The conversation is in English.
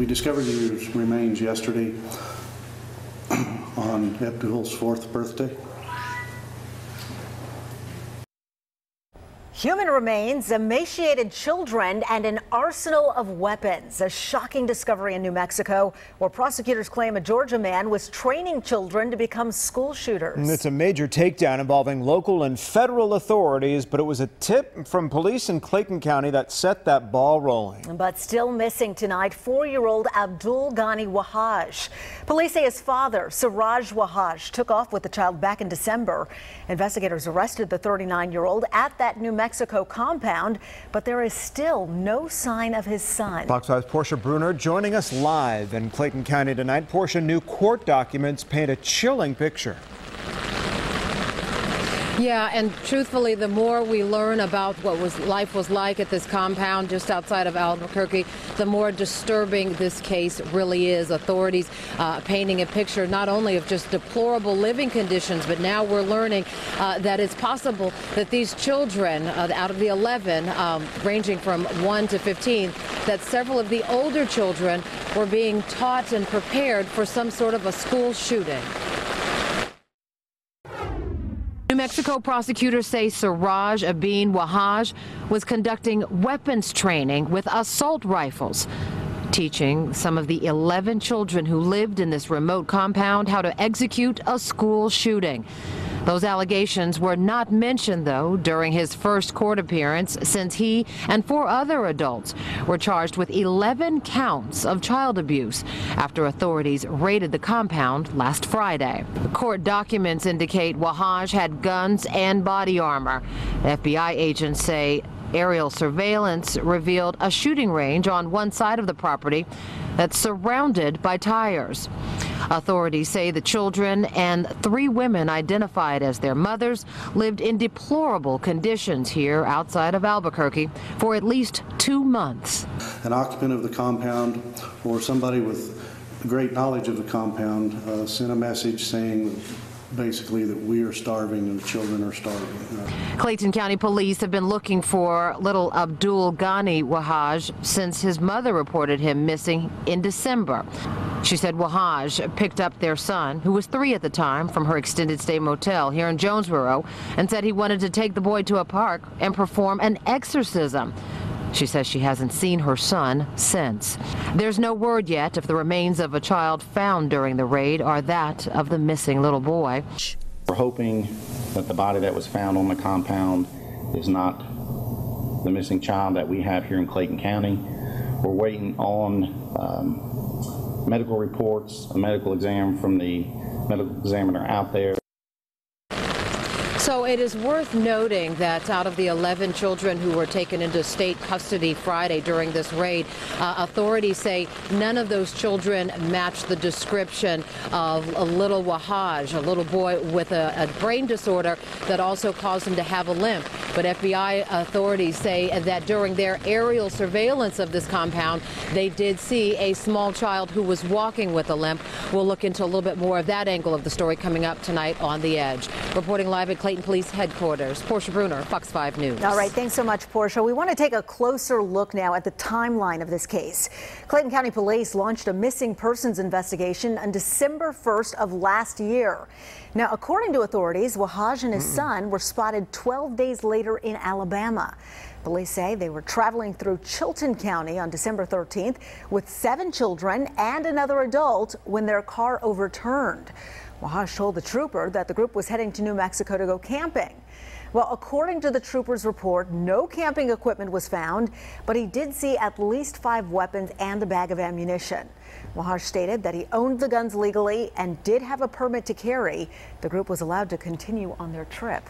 We discovered his remains yesterday on Abdul's 4th birthday. Human remains, emaciated children, and an arsenal of weapons. A shocking discovery in New Mexico, where prosecutors claim a Georgia man was training children to become school shooters. It's a major takedown involving local and federal authorities, but it was a tip from police in Clayton County that set that ball rolling. But still missing tonight, 4-year-old Abdul Ghani Wahhaj. Police say his father, Siraj Wahhaj, took off with the child back in December. Investigators arrested the 39-year-old at that New Mexico compound, but there is still no sign of his son. Fox 5's Portia Bruner joining us live in Clayton County tonight. Portia, new court documents paint a chilling picture. Yeah, and truthfully, the more we learn about what life was like at this compound just outside of Albuquerque, the more disturbing this case really is. Authorities painting a picture not only of just deplorable living conditions, but now we're learning that it's possible that these children, out of the 11, ranging from 1 to 15, that several of the older children were being taught and prepared for some sort of a school shooting. New Mexico prosecutors say Siraj Abin Wahhaj was conducting weapons training with assault rifles, teaching some of the 11 children who lived in this remote compound how to execute a school shooting. Those allegations were not mentioned, though, during his first court appearance, since he and 4 other adults were charged with 11 counts of child abuse after authorities raided the compound last Friday. The court documents indicate Wahhaj had guns and body armor. FBI agents say aerial surveillance revealed a shooting range on one side of the property that's surrounded by tires. Authorities say the children and 3 women identified as their mothers lived in deplorable conditions here outside of Albuquerque for at least 2 months. An occupant of the compound or somebody with great knowledge of the compound sent a message saying basically that we are starving and the children are starving. Clayton County police have been looking for little Abdul Ghani Wahhaj since his mother reported him missing in December. She said Wahhaj picked up their son, who was 3 at the time, from her extended stay motel here in Jonesboro, and said he wanted to take the boy to a park and perform an exorcism. She says she hasn't seen her son since. There's no word yet if the remains of a child found during the raid are that of the missing little boy. We're hoping that the body that was found on the compound is not the missing child that we have here in Clayton County. We're waiting on medical reports, a medical exam from the medical examiner out there. So it is worth noting that out of the 11 children who were taken into state custody Friday during this raid, authorities say none of those children match the description of a little Wahhaj, a little boy with a brain disorder that also caused him to have a limp. But FBI authorities say that during their aerial surveillance of this compound, they did see a small child who was walking with a limp. We'll look into a little bit more of that angle of the story coming up tonight on The Edge. Reporting live at Clayton Police Headquarters, Portia Bruner, Fox 5 News. All right, thanks so much, Portia. We want to take a closer look now at the timeline of this case. Clayton County Police launched a missing persons investigation on December 1st of last year. Now, according to authorities, Wahhaj and his son were spotted 12 days later in Alabama. Police say they were traveling through Chilton County on December 13th with 7 children and another adult when their car overturned. Wahhaj told the trooper that the group was heading to New Mexico to go camping. Well, according to the trooper's report, no camping equipment was found, but he did see at least 5 weapons and a bag of ammunition. Wahhaj stated that he owned the guns legally and did have a permit to carry. The group was allowed to continue on their trip.